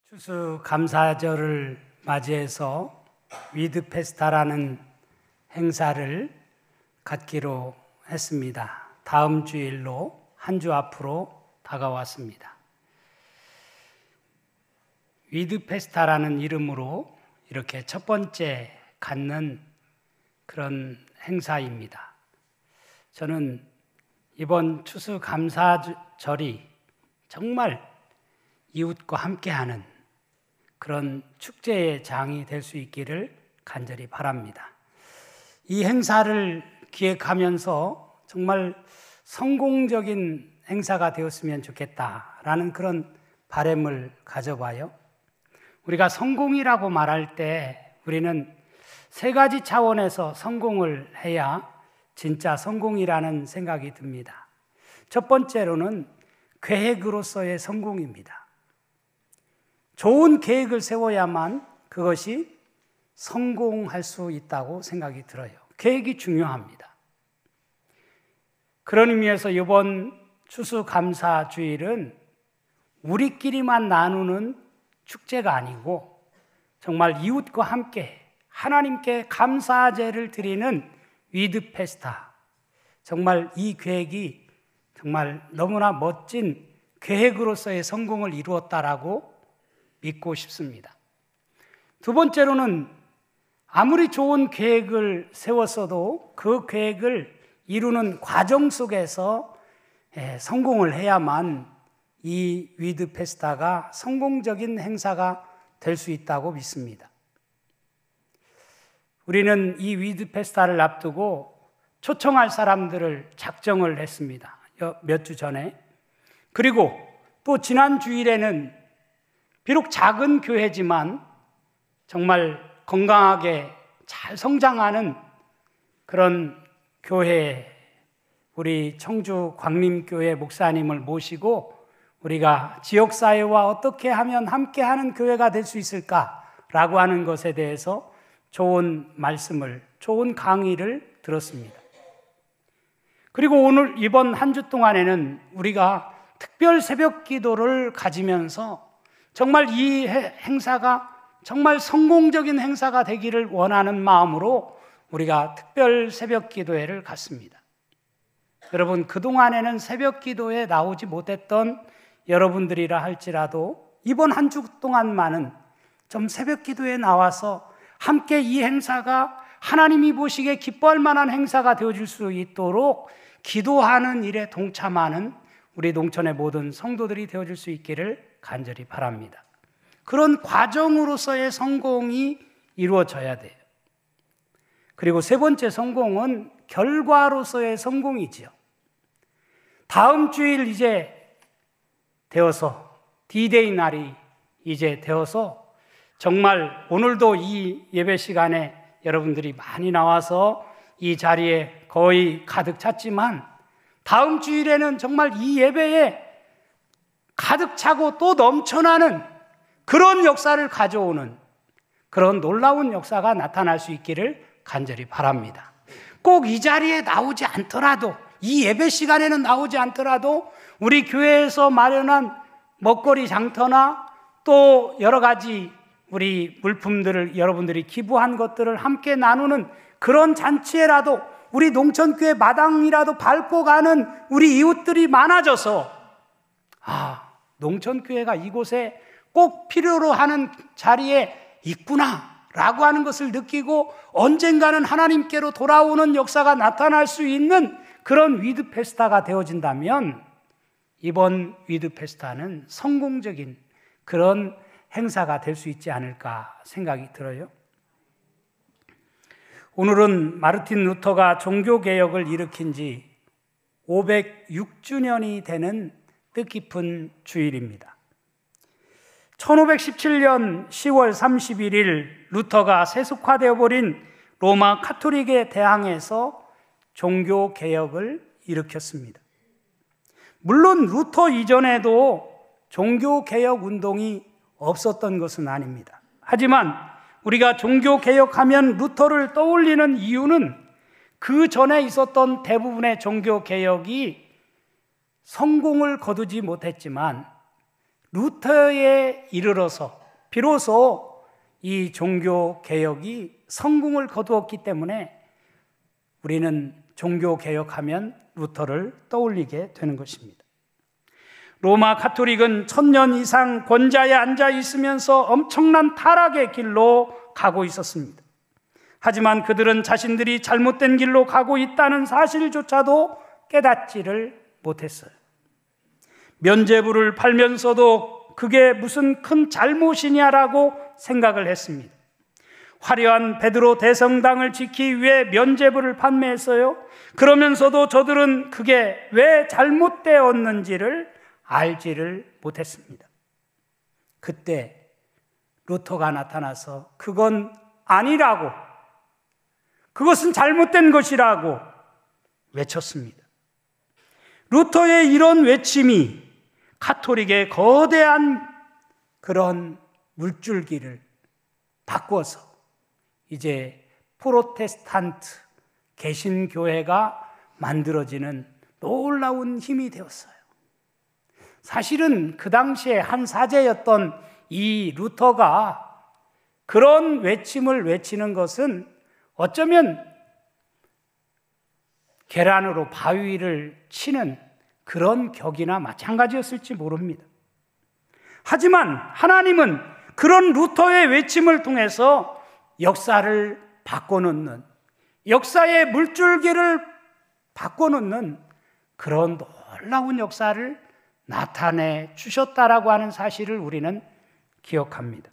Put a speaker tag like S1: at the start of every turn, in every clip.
S1: 추수감사절을 맞이해서 위드페스타라는 행사를 갖기로 했습니다. 다음 주일로 한 주 앞으로 다가왔습니다. 위드페스타라는 이름으로 이렇게 첫 번째 갖는 그런 행사입니다. 저는 이번 추수감사절이 정말 이웃과 함께하는 그런 축제의 장이 될 수 있기를 간절히 바랍니다. 이 행사를 기획하면서 정말 성공적인 행사가 되었으면 좋겠다라는 그런 바람을 가져봐요. 우리가 성공이라고 말할 때 우리는 세 가지 차원에서 성공을 해야 진짜 성공이라는 생각이 듭니다. 첫 번째로는 계획으로서의 성공입니다. 좋은 계획을 세워야만 그것이 성공할 수 있다고 생각이 들어요. 계획이 중요합니다. 그런 의미에서 이번 추수감사주일은 우리끼리만 나누는 축제가 아니고 정말 이웃과 함께 하나님께 감사제를 드리는 위드페스타, 정말 이 계획이 정말 너무나 멋진 계획으로서의 성공을 이루었다라고 믿고 싶습니다. 두 번째로는 아무리 좋은 계획을 세웠어도 그 계획을 이루는 과정 속에서 성공을 해야만 이 위드페스타가 성공적인 행사가 될 수 있다고 믿습니다. 우리는 이 위드페스타를 앞두고 초청할 사람들을 작정을 했습니다. 몇 주 전에. 그리고 또 지난 주일에는 비록 작은 교회지만 정말 건강하게 잘 성장하는 그런 교회, 우리 청주 광림교회 목사님을 모시고 우리가 지역사회와 어떻게 하면 함께하는 교회가 될 수 있을까라고 하는 것에 대해서 좋은 말씀을, 좋은 강의를 들었습니다. 그리고 오늘 이번 한 주 동안에는 우리가 특별 새벽 기도를 가지면서 정말 이 행사가 정말 성공적인 행사가 되기를 원하는 마음으로 우리가 특별 새벽 기도회를 갔습니다. 여러분, 그동안에는 새벽 기도에 나오지 못했던 여러분들이라 할지라도 이번 한 주 동안만은 좀 새벽 기도에 나와서 함께 이 행사가 하나님이 보시기에 기뻐할 만한 행사가 되어질 수 있도록 기도하는 일에 동참하는 우리 농촌의 모든 성도들이 되어질 수 있기를 간절히 바랍니다. 그런 과정으로서의 성공이 이루어져야 돼요. 그리고 세 번째 성공은 결과로서의 성공이지요. 다음 주일 이제 되어서 D-Day 날이 이제 되어서 정말 오늘도 이 예배 시간에 여러분들이 많이 나와서 이 자리에 거의 가득 찼지만 다음 주일에는 정말 이 예배에 가득 차고 또 넘쳐나는 그런 역사를 가져오는 그런 놀라운 역사가 나타날 수 있기를 간절히 바랍니다. 꼭 이 자리에 나오지 않더라도, 이 예배 시간에는 나오지 않더라도 우리 교회에서 마련한 먹거리 장터나 또 여러 가지 우리 물품들을 여러분들이 기부한 것들을 함께 나누는 그런 잔치에라도 우리 농촌교회 마당이라도 밟고 가는 우리 이웃들이 많아져서 농촌교회가 이곳에 꼭 필요로 하는 자리에 있구나라고 하는 것을 느끼고 언젠가는 하나님께로 돌아오는 역사가 나타날 수 있는 그런 위드페스타가 되어진다면 이번 위드페스타는 성공적인 그런 행사가 될 수 있지 않을까 생각이 들어요. 오늘은 마르틴 루터가 종교개혁을 일으킨 지 506주년이 되는 뜻깊은 주일입니다. 1517년 10월 31일 루터가 세속화되어 버린 로마 카톨릭에 대항해서 종교개혁을 일으켰습니다. 물론 루터 이전에도 종교개혁 운동이 없었던 것은 아닙니다. 하지만 우리가 종교개혁하면 루터를 떠올리는 이유는 그 전에 있었던 대부분의 종교개혁이 성공을 거두지 못했지만 루터에 이르러서 비로소 이 종교 개혁이 성공을 거두었기 때문에 우리는 종교 개혁하면 루터를 떠올리게 되는 것입니다. 로마 가톨릭은 1000년 이상 권좌에 앉아 있으면서 엄청난 타락의 길로 가고 있었습니다. 하지만 그들은 자신들이 잘못된 길로 가고 있다는 사실조차도 깨닫지를 못했어요. 면죄부를 팔면서도 그게 무슨 큰 잘못이냐라고 생각을 했습니다. 화려한 베드로 대성당을 지키기 위해 면죄부를 판매했어요. 그러면서도 저들은 그게 왜 잘못되었는지를 알지를 못했습니다. 그때 루터가 나타나서 그건 아니라고, 그것은 잘못된 것이라고 외쳤습니다. 루터의 이런 외침이 가톨릭의 거대한 그런 물줄기를 바꿔서 이제 프로테스탄트 개신교회가 만들어지는 놀라운 힘이 되었어요. 사실은 그 당시에 한 사제였던 이 루터가 그런 외침을 외치는 것은 어쩌면 계란으로 바위를 치는 그런 격이나 마찬가지였을지 모릅니다. 하지만 하나님은 그런 루터의 외침을 통해서 역사를 바꿔놓는, 역사의 물줄기를 바꿔놓는 그런 놀라운 역사를 나타내 주셨다라고 하는 사실을 우리는 기억합니다.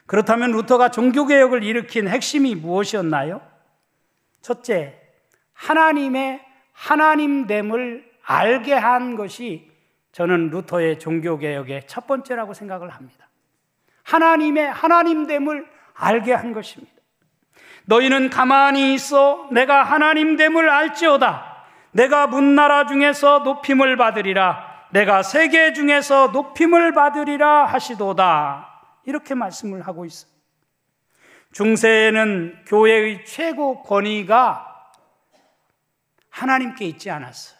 S1: 그렇다면 루터가 종교개혁을 일으킨 핵심이 무엇이었나요? 첫째, 하나님의 하나님됨을 알게 한 것이 저는 루터의 종교개혁의 첫 번째라고 생각을 합니다. 하나님의 하나님됨을 알게 한 것입니다. 너희는 가만히 있어 내가 하나님됨을 알지어다. 내가 문나라 중에서 높임을 받으리라. 내가 세계 중에서 높임을 받으리라 하시도다. 이렇게 말씀을 하고 있어요. 중세에는 교회의 최고 권위가 하나님께 있지 않았어요.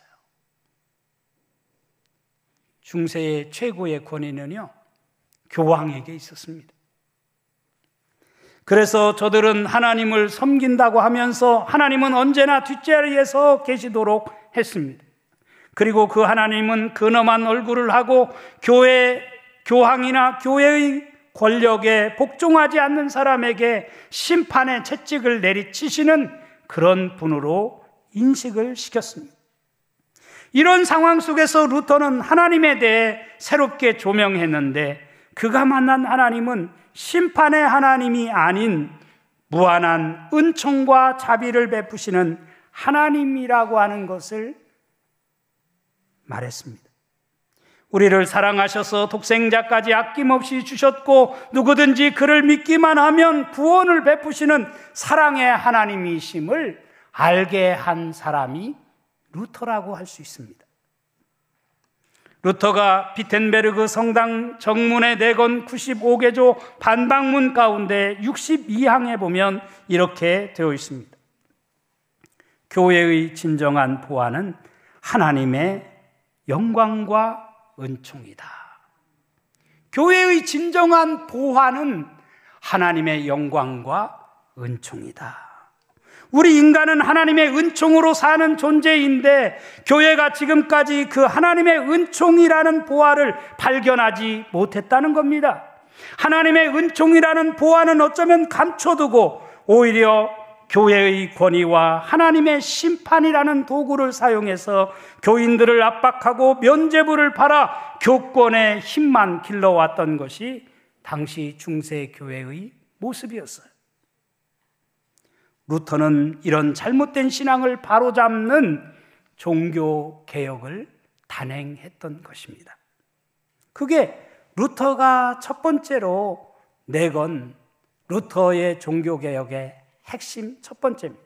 S1: 중세의 최고의 권위는요, 교황에게 있었습니다. 그래서 저들은 하나님을 섬긴다고 하면서 하나님은 언제나 뒷자리에서 계시도록 했습니다. 그리고 그 하나님은 근엄한 얼굴을 하고 교황이나 교회의 권력에 복종하지 않는 사람에게 심판의 채찍을 내리치시는 그런 분으로 인식을 시켰습니다. 이런 상황 속에서 루터는 하나님에 대해 새롭게 조명했는데 그가 만난 하나님은 심판의 하나님이 아닌 무한한 은총과 자비를 베푸시는 하나님이라고 하는 것을 말했습니다. 우리를 사랑하셔서 독생자까지 아낌없이 주셨고 누구든지 그를 믿기만 하면 구원을 베푸시는 사랑의 하나님이심을 알게 한 사람이 루터라고 할 수 있습니다. 루터가 비텐베르그 성당 정문에 내건 95개조 반박문 가운데 62항에 보면 이렇게 되어 있습니다. 교회의 진정한 보안은 하나님의 영광과 은총이다. 교회의 진정한 보안은 하나님의 영광과 은총이다. 우리 인간은 하나님의 은총으로 사는 존재인데 교회가 지금까지 그 하나님의 은총이라는 보화를 발견하지 못했다는 겁니다. 하나님의 은총이라는 보화는 어쩌면 감춰두고 오히려 교회의 권위와 하나님의 심판이라는 도구를 사용해서 교인들을 압박하고 면죄부를 팔아 교권의 힘만 길러왔던 것이 당시 중세 교회의 모습이었어요. 루터는 이런 잘못된 신앙을 바로잡는 종교 개혁을 단행했던 것입니다. 그게 루터가 첫 번째로 내건 루터의 종교 개혁의 핵심 첫 번째입니다.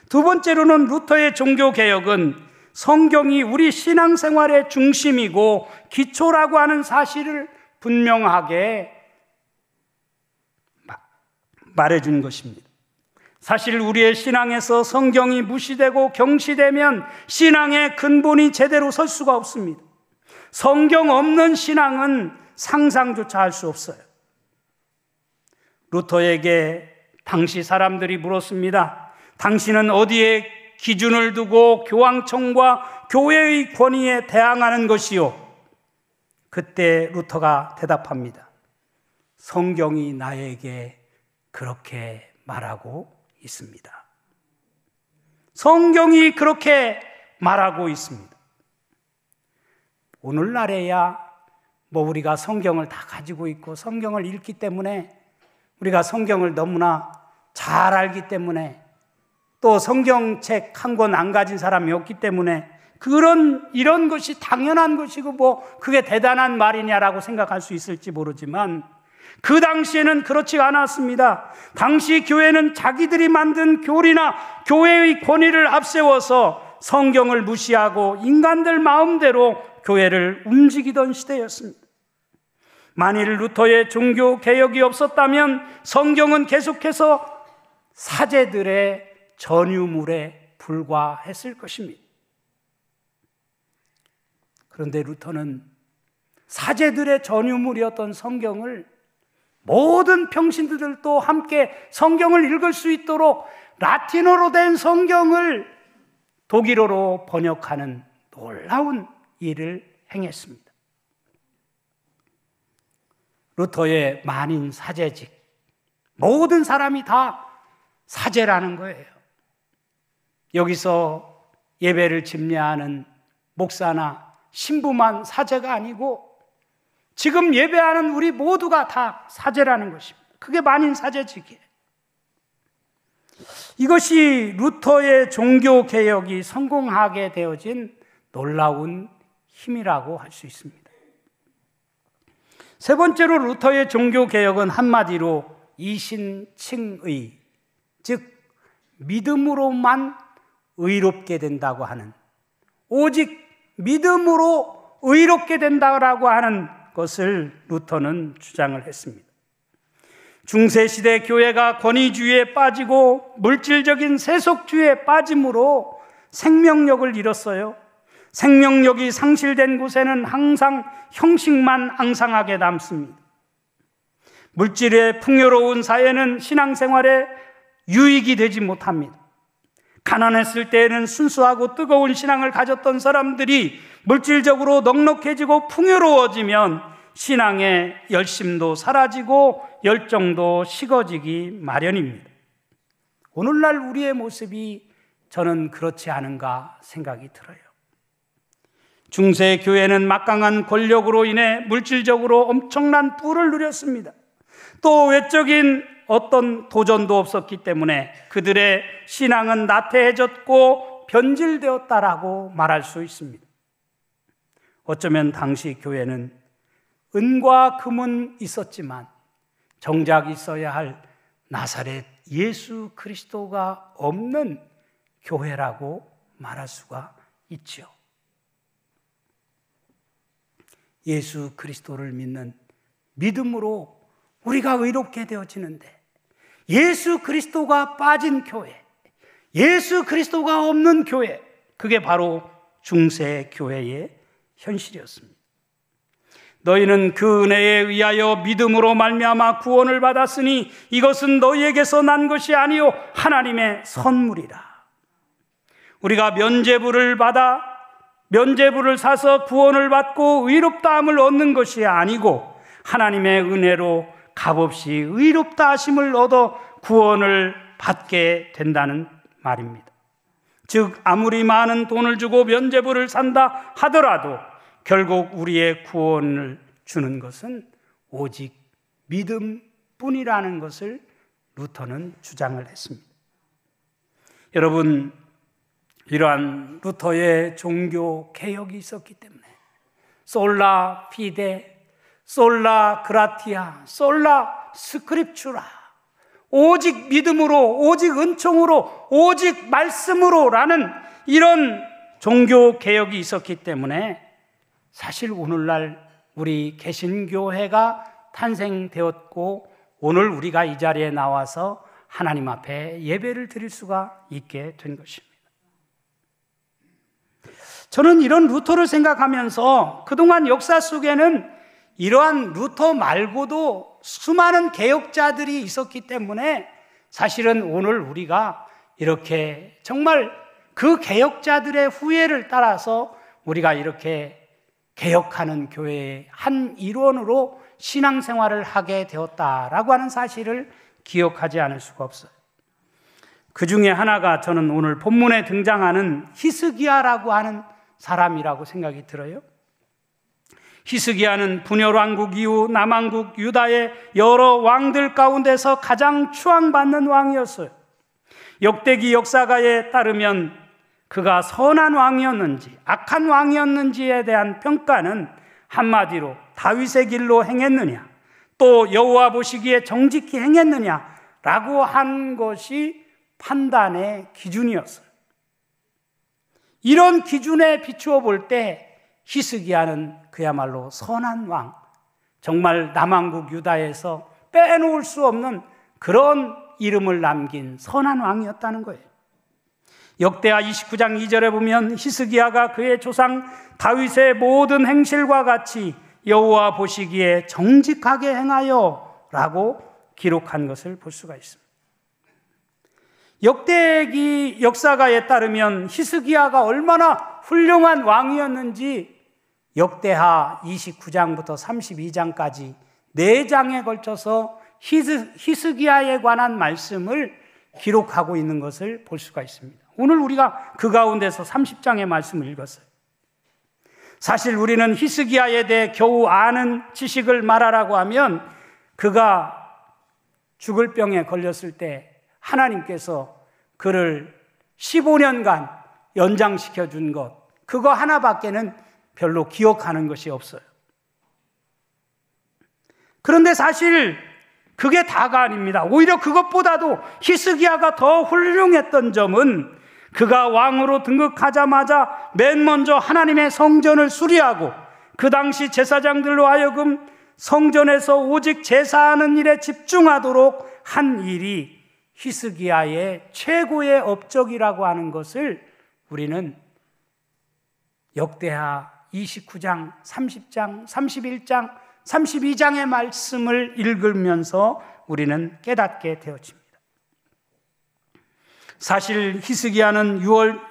S1: 두 번째로는 루터의 종교 개혁은 성경이 우리 신앙생활의 중심이고 기초라고 하는 사실을 분명하게 말해준 것입니다. 사실 우리의 신앙에서 성경이 무시되고 경시되면 신앙의 근본이 제대로 설 수가 없습니다. 성경 없는 신앙은 상상조차 할 수 없어요. 루터에게 당시 사람들이 물었습니다. 당신은 어디에 기준을 두고 교황청과 교회의 권위에 대항하는 것이요? 그때 루터가 대답합니다. 성경이 나에게 그렇게 말하고 있습니다. 성경이 그렇게 말하고 있습니다. 오늘날에야 우리가 성경을 다 가지고 있고 성경을 읽기 때문에, 우리가 성경을 너무나 잘 알기 때문에, 또 성경책 한 권 안 가진 사람이 없기 때문에 이런 것이 당연한 것이고 그게 대단한 말이냐라고 생각할 수 있을지 모르지만, 그 당시에는 그렇지 않았습니다. 당시 교회는 자기들이 만든 교리나 교회의 권위를 앞세워서 성경을 무시하고 인간들 마음대로 교회를 움직이던 시대였습니다. 만일 루터의 종교 개혁이 없었다면 성경은 계속해서 사제들의 전유물에 불과했을 것입니다. 그런데 루터는 사제들의 전유물이었던 성경을 모든 평신들도 함께 성경을 읽을 수 있도록 라틴어로 된 성경을 독일어로 번역하는 놀라운 일을 행했습니다. 루터의 만인 사제직, 모든 사람이 다 사제라는 거예요. 여기서 예배를 집례하는 목사나 신부만 사제가 아니고 지금 예배하는 우리 모두가 다 사제라는 것입니다. 그게 만인 사제직이에요. 이것이 루터의 종교개혁이 성공하게 되어진 놀라운 힘이라고 할 수 있습니다. 세 번째로 루터의 종교개혁은 한마디로 이신칭의, 즉 믿음으로만 의롭게 된다고 하는, 오직 믿음으로 의롭게 된다고 하는 것을 루터는 주장을 했습니다. 중세시대 교회가 권위주의에 빠지고 물질적인 세속주의에 빠짐으로 생명력을 잃었어요. 생명력이 상실된 곳에는 항상 형식만 앙상하게 남습니다. 물질의 풍요로운 사회는 신앙생활에 유익이 되지 못합니다. 가난했을 때에는 순수하고 뜨거운 신앙을 가졌던 사람들이 물질적으로 넉넉해지고 풍요로워지면 신앙의 열심도 사라지고 열정도 식어지기 마련입니다. 오늘날 우리의 모습이 저는 그렇지 않은가 생각이 들어요. 중세 교회는 막강한 권력으로 인해 물질적으로 엄청난 부를 누렸습니다. 또 외적인 어떤 도전도 없었기 때문에 그들의 신앙은 나태해졌고 변질되었다라고 말할 수 있습니다. 어쩌면 당시 교회는 은과 금은 있었지만 정작 있어야 할 나사렛 예수 그리스도가 없는 교회라고 말할 수가 있죠. 예수 그리스도를 믿는 믿음으로 우리가 의롭게 되어지는데, 예수 그리스도가 빠진 교회, 예수 그리스도가 없는 교회, 그게 바로 중세 교회의 현실이었습니다. 너희는 그 은혜에 의하여 믿음으로 말미암아 구원을 받았으니 이것은 너희에게서 난 것이 아니요 하나님의 선물이라. 우리가 면죄부를 사서 구원을 받고 의롭다함을 얻는 것이 아니고 하나님의 은혜로 값없이 의롭다 하심을 얻어 구원을 받게 된다는 말입니다. 즉 아무리 많은 돈을 주고 면죄부를 산다 하더라도 결국 우리의 구원을 주는 것은 오직 믿음뿐이라는 것을 루터는 주장을 했습니다. 여러분, 이러한 루터의 종교 개혁이 있었기 때문에 솔라 피데, 솔라 그라티아, 솔라 스크립추라, 오직 믿음으로, 오직 은총으로, 오직 말씀으로라는 이런 종교 개혁이 있었기 때문에 사실 오늘날 우리 개신교회가 탄생되었고 오늘 우리가 이 자리에 나와서 하나님 앞에 예배를 드릴 수가 있게 된 것입니다. 저는 이런 루터를 생각하면서 그동안 역사 속에는 이러한 루터 말고도 수많은 개혁자들이 있었기 때문에 사실은 오늘 우리가 이렇게 정말 그 개혁자들의 후예를 따라서 우리가 이렇게 개혁하는 교회의 한 일원으로 신앙생활을 하게 되었다라고 하는 사실을 기억하지 않을 수가 없어요. 그 중에 하나가 저는 오늘 본문에 등장하는 히스기야라고 하는 사람이라고 생각이 들어요. 히스기야는 분열왕국 이후 남왕국 유다의 여러 왕들 가운데서 가장 추앙받는 왕이었어요. 역대기 역사가에 따르면 그가 선한 왕이었는지 악한 왕이었는지에 대한 평가는 한마디로 다윗의 길로 행했느냐, 또 여호와 보시기에 정직히 행했느냐라고 한 것이 판단의 기준이었어요. 이런 기준에 비추어 볼 때 히스기야는 그야말로 선한 왕, 정말 남왕국 유다에서 빼놓을 수 없는 그런 이름을 남긴 선한 왕이었다는 거예요. 역대하 29장 2절에 보면 히스기야가 그의 조상 다윗의 모든 행실과 같이 여호와 보시기에 정직하게 행하여 라고 기록한 것을 볼 수가 있습니다. 역대기 역사가에 따르면 히스기야가 얼마나 훌륭한 왕이었는지 역대하 29장부터 32장까지 4장에 걸쳐서 히스기야에 관한 말씀을 기록하고 있는 것을 볼 수가 있습니다. 오늘 우리가 그 가운데서 30장의 말씀을 읽었어요. 사실 우리는 히스기야에 대해 겨우 아는 지식을 말하라고 하면 그가 죽을 병에 걸렸을 때 하나님께서 그를 15년간 연장시켜 준 것, 그거 하나밖에는 별로 기억하는 것이 없어요. 그런데 사실 그게 다가 아닙니다. 오히려 그것보다도 히스기야가 더 훌륭했던 점은 그가 왕으로 등극하자마자 맨 먼저 하나님의 성전을 수리하고 그 당시 제사장들로 하여금 성전에서 오직 제사하는 일에 집중하도록 한 일이 히스기야의 최고의 업적이라고 하는 것을 우리는 역대하 29장, 30장, 31장, 32장의 말씀을 읽으면서 우리는 깨닫게 되어집니다. 사실 히스기야는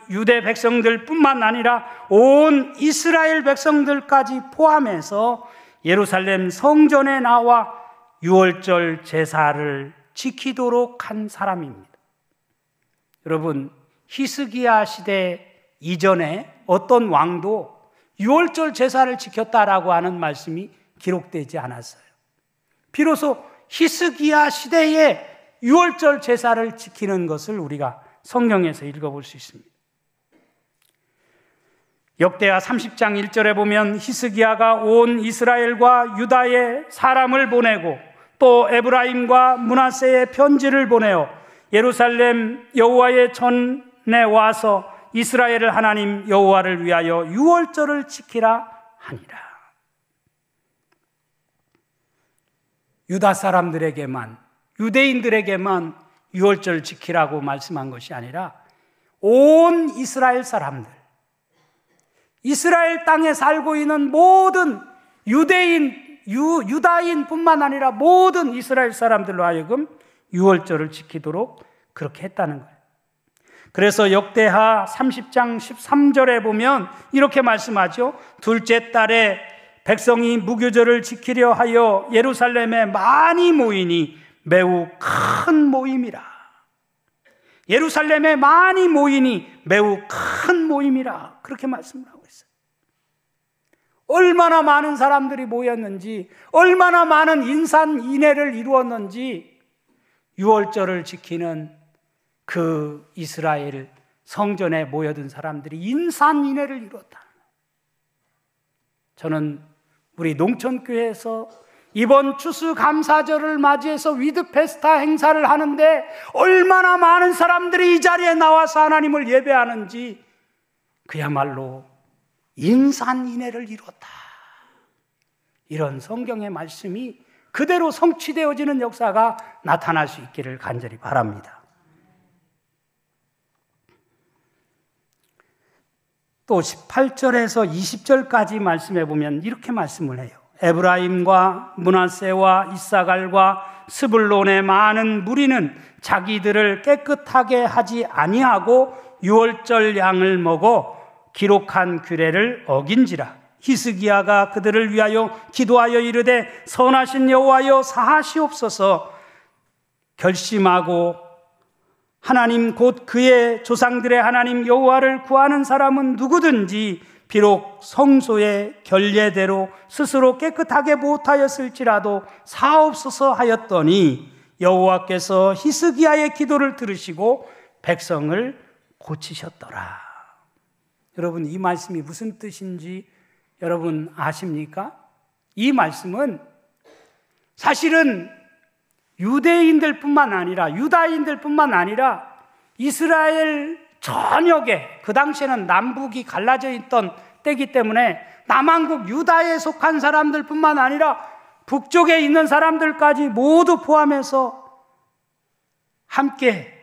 S1: 유대 백성들뿐만 아니라 온 이스라엘 백성들까지 포함해서 예루살렘 성전에 나와 유월절 제사를 지키도록 한 사람입니다. 여러분, 히스기야 시대 이전에 어떤 왕도 유월절 제사를 지켰다라고 하는 말씀이 기록되지 않았어요. 비로소 히스기야 시대에 유월절 제사를 지키는 것을 우리가 성경에서 읽어볼 수 있습니다. 역대하 30장 1절에 보면 히스기야가 온 이스라엘과 유다에 사람을 보내고 또 에브라임과 므낫세에 편지를 보내어 예루살렘 여호와의 전에 와서 이스라엘을 하나님 여호와를 위하여 유월절을 지키라 하니라. 유다 사람들에게만, 유대인들에게만 유월절 지키라고 말씀한 것이 아니라 온 이스라엘 사람들, 이스라엘 땅에 살고 있는 모든 유다인뿐만 아니라 모든 이스라엘 사람들로 하여금 유월절을 지키도록 그렇게 했다는 거예요. 그래서 역대하 30장 13절에 보면 이렇게 말씀하죠. 둘째 달에 백성이 무교절을 지키려 하여 예루살렘에 많이 모이니 매우 큰 모임이라. 예루살렘에 많이 모이니 매우 큰 모임이라. 그렇게 말씀을 하고 있어요. 얼마나 많은 사람들이 모였는지, 얼마나 많은 인산인해를 이루었는지 유월절을 지키는 그 이스라엘 성전에 모여든 사람들이 인산인해를 이루었다. 저는 우리 농촌교회에서 이번 추수감사절을 맞이해서 위드페스타 행사를 하는데 얼마나 많은 사람들이 이 자리에 나와서 하나님을 예배하는지 그야말로 인산인해를 이루었다. 이런 성경의 말씀이 그대로 성취되어지는 역사가 나타날 수 있기를 간절히 바랍니다. 또 18절에서 20절까지 말씀해 보면 이렇게 말씀을 해요. 에브라임과 므낫세와 이사갈과 스불론의 많은 무리는 자기들을 깨끗하게 하지 아니하고 유월절 양을 먹어 기록한 규례를 어긴지라. 히스기야가 그들을 위하여 기도하여 이르되 선하신 여호와여 사하시옵소서. 결심하고 하나님 곧 그의 조상들의 하나님 여호와를 구하는 사람은 누구든지 비록 성소의 결례대로 스스로 깨끗하게 못하였을지라도 사옵소서 하였더니 여호와께서 히스기야의 기도를 들으시고 백성을 고치셨더라. 여러분, 이 말씀이 무슨 뜻인지 여러분 아십니까? 이 말씀은 사실은 유대인들 뿐만 아니라 유다인들 뿐만 아니라 이스라엘 전역에, 그 당시에는 남북이 갈라져 있던 때이기 때문에 남한국 유다에 속한 사람들 뿐만 아니라 북쪽에 있는 사람들까지 모두 포함해서 함께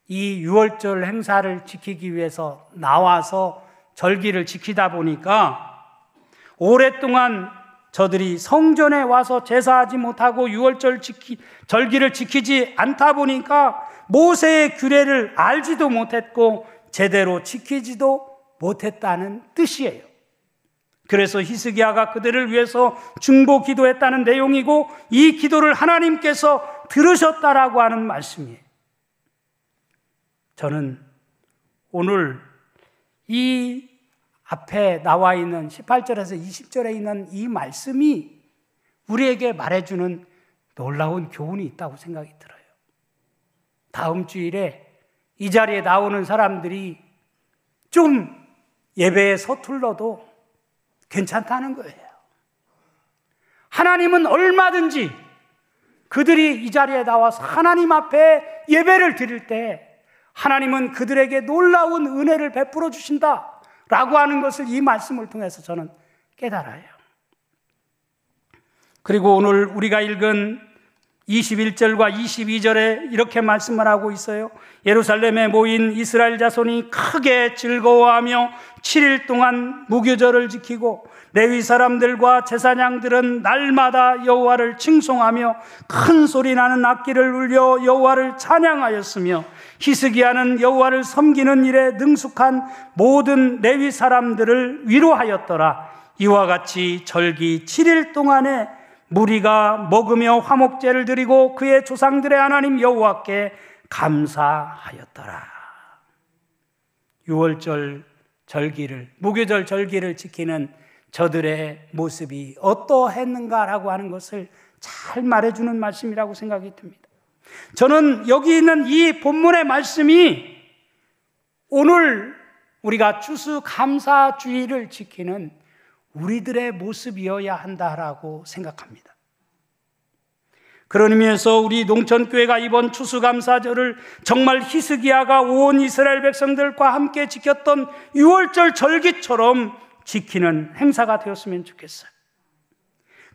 S1: 이 유월절 행사를 지키기 위해서 나와서 절기를 지키다 보니까 오랫동안 저들이 성전에 와서 제사하지 못하고 유월절 절기를 지키지 않다 보니까 모세의 규례를 알지도 못했고 제대로 지키지도 못했다는 뜻이에요. 그래서 히스기야가 그들을 위해서 중보 기도했다는 내용이고 이 기도를 하나님께서 들으셨다라고 하는 말씀이에요. 저는 오늘 이 앞에 나와 있는 18절에서 20절에 있는 이 말씀이 우리에게 말해주는 놀라운 교훈이 있다고 생각이 들어요. 다음 주일에 이 자리에 나오는 사람들이 좀 예배에 서툴러도 괜찮다는 거예요. 하나님은 얼마든지 그들이 이 자리에 나와서 하나님 앞에 예배를 드릴 때 하나님은 그들에게 놀라운 은혜를 베풀어 주신다 라고 하는 것을 이 말씀을 통해서 저는 깨달아요. 그리고 오늘 우리가 읽은 21절과 22절에 이렇게 말씀을 하고 있어요. 예루살렘에 모인 이스라엘 자손이 크게 즐거워하며 7일 동안 무교절을 지키고 레위 사람들과 제사장들은 날마다 여호와를 칭송하며 큰 소리 나는 악기를 울려 여호와를 찬양하였으며 히스기야는 여호와를 섬기는 일에 능숙한 모든 레위 사람들을 위로하였더라. 이와 같이 절기 7일 동안에 무리가 먹으며 화목제를 드리고 그의 조상들의 하나님 여호와께 감사하였더라. 유월절 절기를, 무교절 절기를 지키는 저들의 모습이 어떠했는가라고 하는 것을 잘 말해주는 말씀이라고 생각이 듭니다. 저는 여기 있는 이 본문의 말씀이 오늘 우리가 추수감사주의를 지키는 우리들의 모습이어야 한다라고 생각합니다. 그런 의미에서 우리 농천교회가 이번 추수감사절을 정말 히스기야가 온 이스라엘 백성들과 함께 지켰던 유월절 절기처럼 지키는 행사가 되었으면 좋겠어요.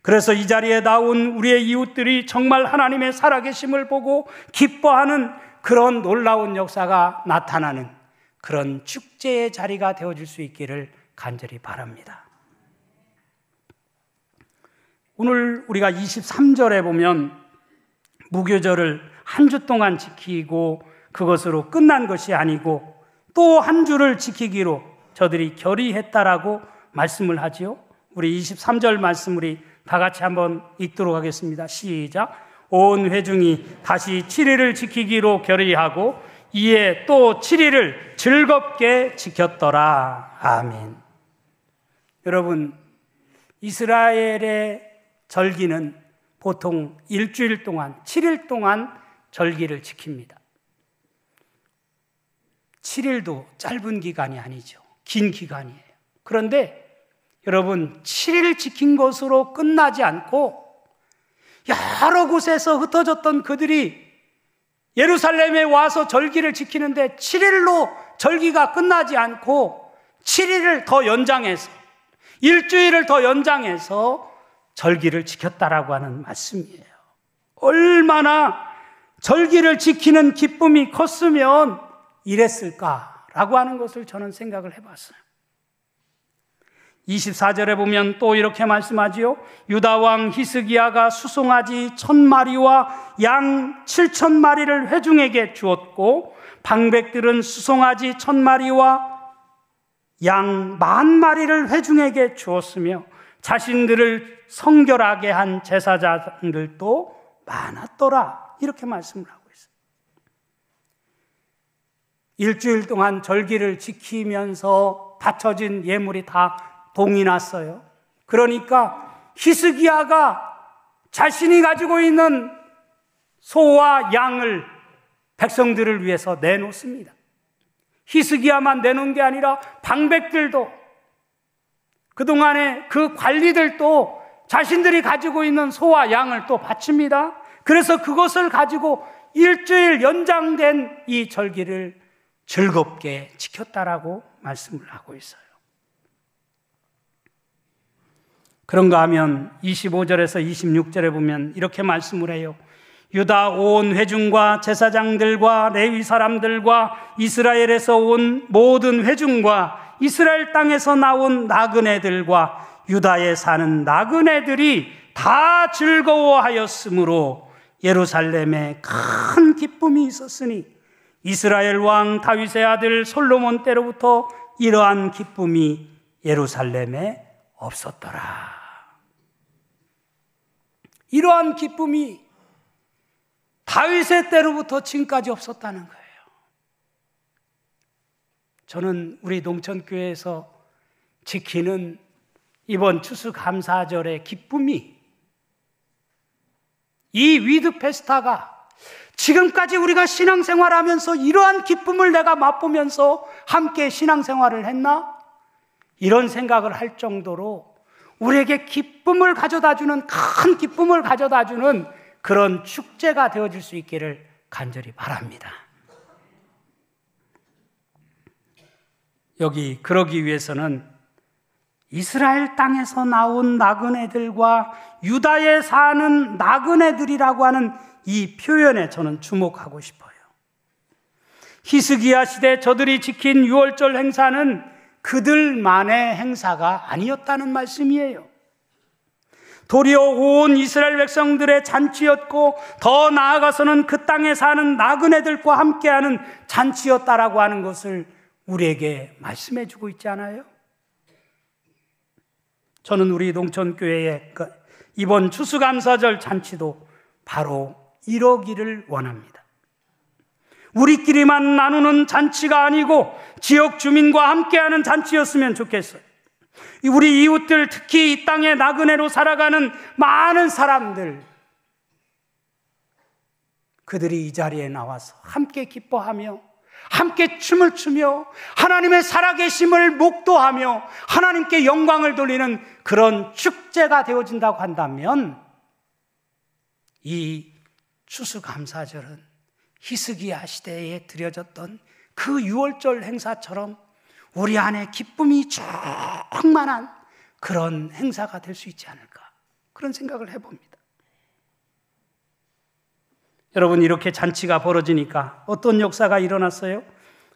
S1: 그래서 이 자리에 나온 우리의 이웃들이 정말 하나님의 살아계심을 보고 기뻐하는 그런 놀라운 역사가 나타나는 그런 축제의 자리가 되어줄 수 있기를 간절히 바랍니다. 오늘 우리가 23절에 보면 무교절을 한 주 동안 지키고 그것으로 끝난 것이 아니고 또 한 주를 지키기로 저들이 결의했다라고 말씀을 하지요. 우리 23절 말씀 우리 다 같이 한번 읽도록 하겠습니다. 시작. 온 회중이 다시 7일을 지키기로 결의하고 이에 또 7일을 즐겁게 지켰더라. 아멘. 여러분, 이스라엘의 절기는 보통 일주일 동안, 7일 동안 절기를 지킵니다. 7일도 짧은 기간이 아니죠. 긴 기간이에요. 그런데 여러분, 7일 지킨 것으로 끝나지 않고 여러 곳에서 흩어졌던 그들이 예루살렘에 와서 절기를 지키는데 7일로 절기가 끝나지 않고 7일을 더 연장해서, 일주일을 더 연장해서 절기를 지켰다라고 하는 말씀이에요. 얼마나 절기를 지키는 기쁨이 컸으면 이랬을까라고 하는 것을 저는 생각을 해봤어요. 24절에 보면 또 이렇게 말씀하지요. 유다 왕 히스기야가 수송아지 1000마리와 양 7000마리를 회중에게 주었고, 방백들은 수송아지 1000마리와 양 10,000마리를 회중에게 주었으며, 자신들을 성결하게 한 제사장들도 많았더라. 이렇게 말씀을 하고 있어요. 일주일 동안 절기를 지키면서 바쳐진 예물이 다 동이 났어요. 그러니까 히스기야가 자신이 가지고 있는 소와 양을 백성들을 위해서 내놓습니다. 히스기야만 내놓은 게 아니라 방백들도, 그동안에 그 관리들도 자신들이 가지고 있는 소와 양을 또 바칩니다. 그래서 그것을 가지고 일주일 연장된 이 절기를 즐겁게 지켰다라고 말씀을 하고 있어요. 그런가 하면 25절에서 26절에 보면 이렇게 말씀을 해요. 유다 온 회중과 제사장들과 레위 사람들과 이스라엘에서 온 모든 회중과 이스라엘 땅에서 나온 나그네들과 유다에 사는 나그네들이 다 즐거워하였으므로 예루살렘에 큰 기쁨이 있었으니 이스라엘 왕 다윗의 아들 솔로몬 때로부터 이러한 기쁨이 예루살렘에 없었더라. 이러한 기쁨이 다윗의 때로부터 지금까지 없었다는 거예요. 저는 우리 농천교회에서 지키는 이번 추수감사절의 기쁨이, 이 위드 페스타가 지금까지 우리가 신앙생활하면서 이러한 기쁨을 내가 맛보면서 함께 신앙생활을 했나? 이런 생각을 할 정도로 우리에게 기쁨을 가져다주는, 큰 기쁨을 가져다주는 그런 축제가 되어질 수 있기를 간절히 바랍니다. 여기 그러기 위해서는 이스라엘 땅에서 나온 나그네들과 유다에 사는 나그네들이라고 하는 이 표현에 저는 주목하고 싶어요. 히스기야 시대 저들이 지킨 유월절 행사는 그들만의 행사가 아니었다는 말씀이에요. 도리어 온 이스라엘 백성들의 잔치였고, 더 나아가서는 그 땅에 사는 나그네들과 함께하는 잔치였다라고 하는 것을 우리에게 말씀해 주고 있지 않아요? 저는 우리 농촌교회의 이번 추수감사절 잔치도 바로 이러기를 원합니다. 우리끼리만 나누는 잔치가 아니고 지역 주민과 함께하는 잔치였으면 좋겠어요. 우리 이웃들, 특히 이 땅에 나그네로 살아가는 많은 사람들, 그들이 이 자리에 나와서 함께 기뻐하며 함께 춤을 추며 하나님의 살아계심을 목도하며 하나님께 영광을 돌리는 그런 축제가 되어진다고 한다면, 이 추수감사절은 히스기야 시대에 드려졌던 그 유월절 행사처럼 우리 안에 기쁨이 충만한 그런 행사가 될 수 있지 않을까, 그런 생각을 해봅니다. 여러분, 이렇게 잔치가 벌어지니까 어떤 역사가 일어났어요?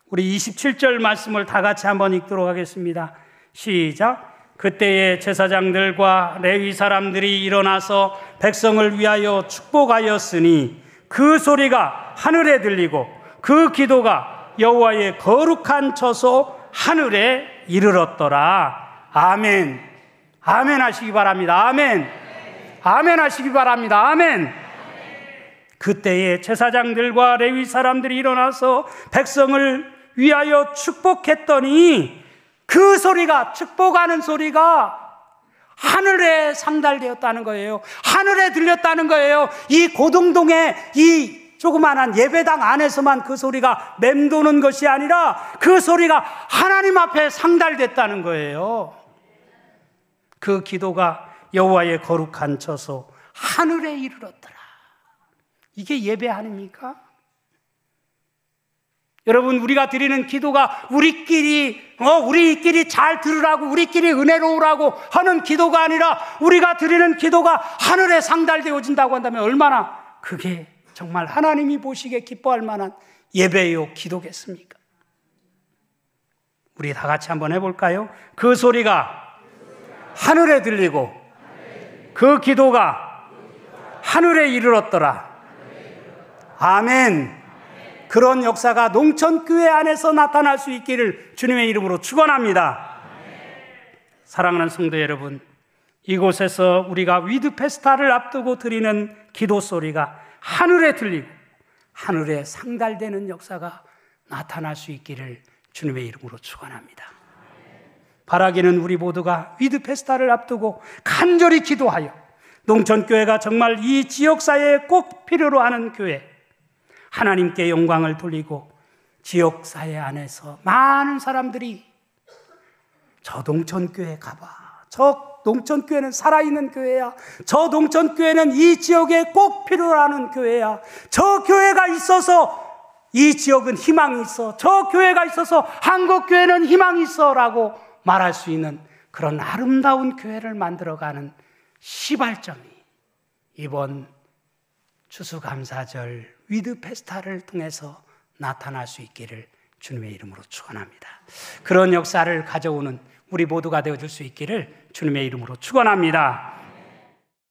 S1: 우리 27절 말씀을 다 같이 한번 읽도록 하겠습니다. 시작. 그때에 제사장들과 레위 사람들이 일어나서 백성을 위하여 축복하였으니 그 소리가 하늘에 들리고 그 기도가 여호와의 거룩한 처소 하늘에 이르렀더라. 아멘. 아멘 하시기 바랍니다. 아멘. 아멘 하시기 바랍니다. 아멘. 그때에 제사장들과 레위 사람들이 일어나서 백성을 위하여 축복했더니 그 소리가, 축복하는 소리가 하늘에 상달되었다는 거예요. 하늘에 들렸다는 거예요. 이 고동동의 이 조그만한 예배당 안에서만 그 소리가 맴도는 것이 아니라 그 소리가 하나님 앞에 상달됐다는 거예요. 그 기도가 여호와의 거룩한 처소 하늘에 이르렀더라. 이게 예배 아닙니까? 여러분, 우리가 드리는 기도가 우리끼리 잘 들으라고, 우리끼리 은혜로우라고 하는 기도가 아니라 우리가 드리는 기도가 하늘에 상달되어진다고 한다면 얼마나 그게 정말 하나님이 보시기에 기뻐할 만한 예배요 기도겠습니까? 우리 다 같이 한번 해볼까요? 그 소리가 하늘에 들리고 그 기도가 하늘에 이르렀더라. 아멘. 그런 역사가 농천교회 안에서 나타날 수 있기를 주님의 이름으로 축원합니다. 사랑하는 성도 여러분, 이곳에서 우리가 위드 페스타를 앞두고 드리는 기도 소리가 하늘에 들리고 하늘에 상달되는 역사가 나타날 수 있기를 주님의 이름으로 축원합니다. 바라기는 우리 모두가 위드 페스타를 앞두고 간절히 기도하여 농천교회가 정말 이 지역사회에 꼭 필요로 하는 교회, 하나님께 영광을 돌리고 지역사회 안에서 많은 사람들이 저 농천교회 가봐, 저 농천교회는 살아있는 교회야, 저 농천교회는 이 지역에 꼭 필요로 하는 교회야, 저 교회가 있어서 이 지역은 희망이 있어, 저 교회가 있어서 한국교회는 희망이 있어 라고 말할 수 있는 그런 아름다운 교회를 만들어가는 시발점이 이번 추수감사절 위드 페스타를 통해서 나타날 수 있기를 주님의 이름으로 축원합니다. 그런 역사를 가져오는 우리 모두가 되어줄 수 있기를 주님의 이름으로 축원합니다.